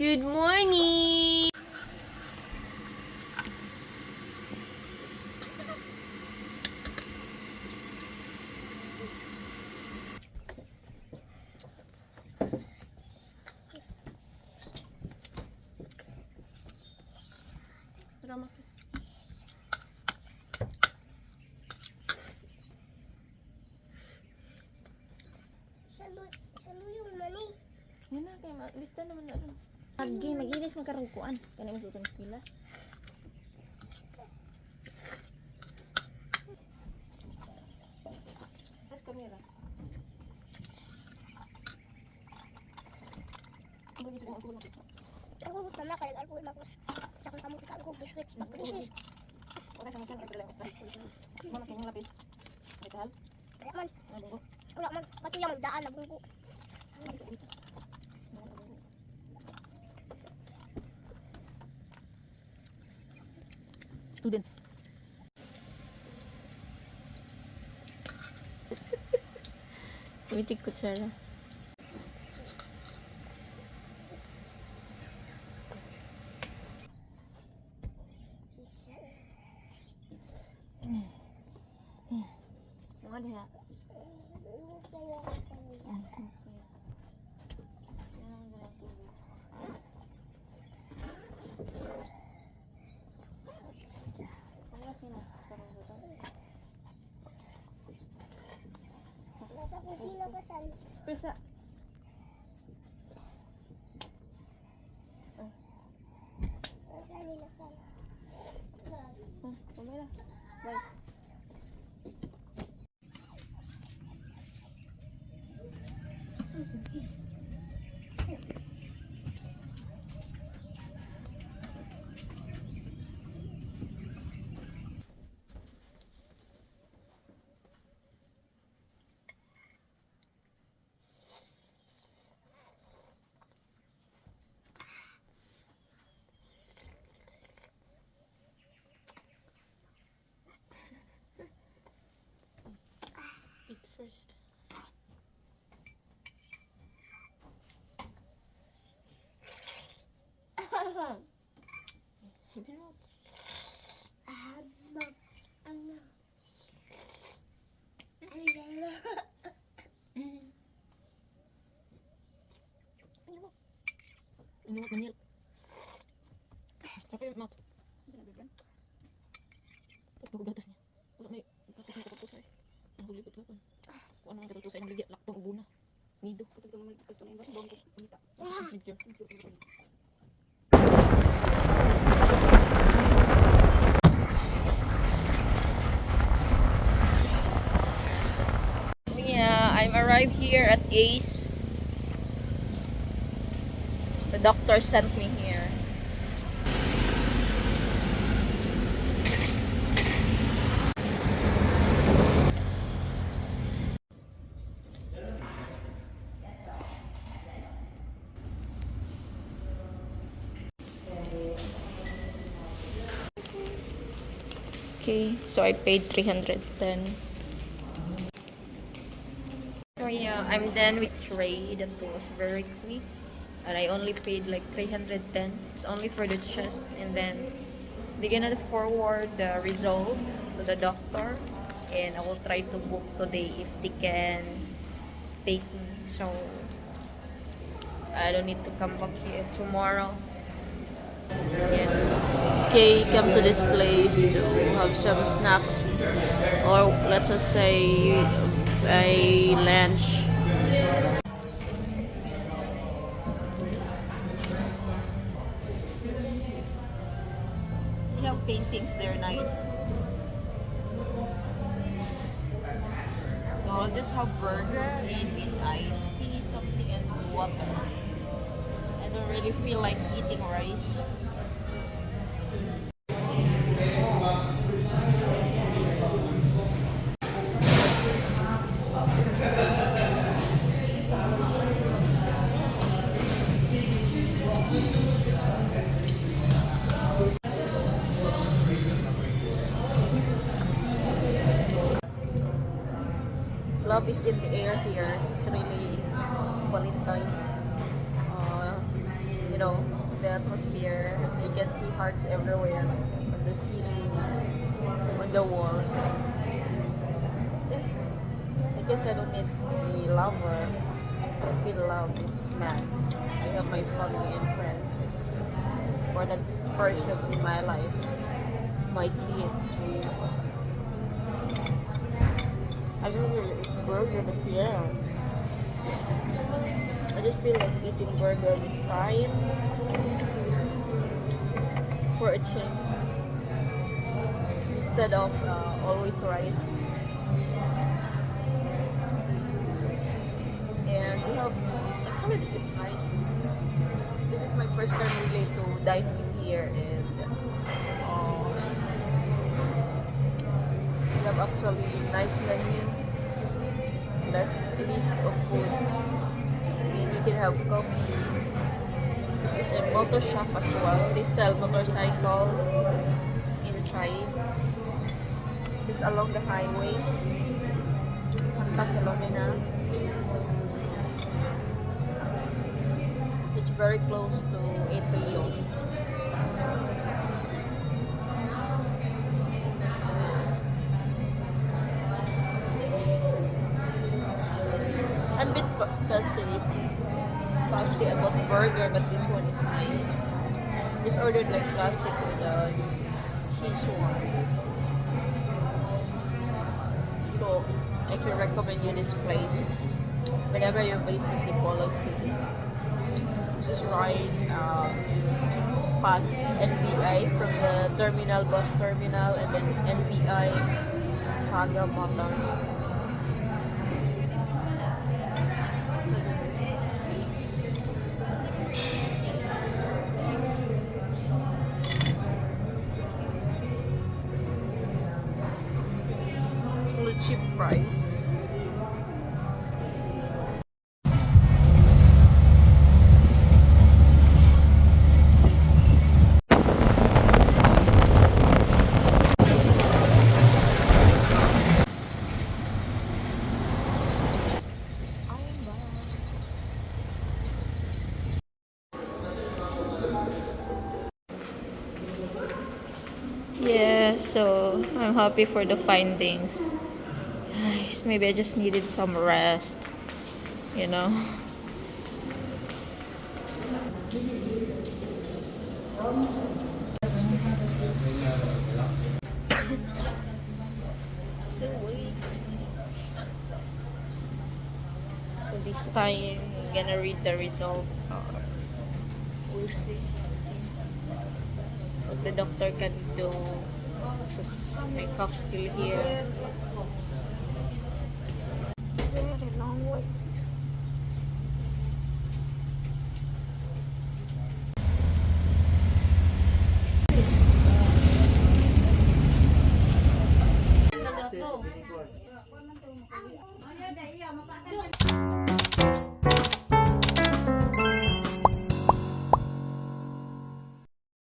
Good morning! Salo yung mani. Yan na, kaya lista naman na rin. Mag-inis magkarungkuan. Kaya mo sutong pila. Tapos kamera. Ako na kaya ako na ko. Sa kung kamu kita ako biscuits pag-isis. Wala siyang isang kaya lang. Mo na kayong lapis. May kahal? Kaya man, Ano ba? wala man pati yung magdaan na bungko. Students. Tumitig kutsara. Mga diha. Nasa kusina ka san. Pesa. Nasa nila san. Kamera. Bye. Eat first. Ini mo manil. Tapi mat. Pag gatas niya. Wala may gatas niya kapag nahuli ko ito. Kung ano ang katutusay ng ligya, laktong ubuna. Nido. Pagkatang naman ito na yung bawang ko. Panita. Yeah, I'm arrived here at Ace. The doctor sent me here. Okay, so I paid 310. So yeah, I'm done with trade. That was very quick. And I only paid like 310. It's only for the chest. And then they're gonna forward the result to the doctor. And I will try to book today if they can take me. So I don't need to come back here tomorrow. Yeah. Okay, come to this place to have some snacks. Or let's just say a lunch. You have paintings there, nice. So I'll just have burger and with iced tea, something, and water. I don't really feel like eating rice. Love is in the air here. It's really Valentine's. You know, the atmosphere. You can see hearts everywhere, on the ceiling, on the walls. I guess I don't need the lover. I feel love is mad. I have my family and friends. For that person in my life, my kids. I don't really eat burger, but yeah. I just feel like eating burger this time for a change instead of always rice. And we have actually this is nice. This is my first time really to dine in here, and we have actually nice menu, list of foods. And you can have coffee. This is a motor shop as well. They sell motorcycles inside. Just along the highway, Santa Filomena. It's very close to Atrium. I'm a bit fussy about burger, but this one is nice. Just ordered like classic with a cheese one. So I can recommend you this place whenever you're basically Polo City. Just ride past NBI from the terminal, bus terminal, and then NBI Saga Motors. Really cheap price. Yeah, so I'm happy for the findings. Guys, maybe I just needed some rest, you know. Still waiting. So this time, I'm gonna read the result. We'll see what the doctor can do because my cough's still here.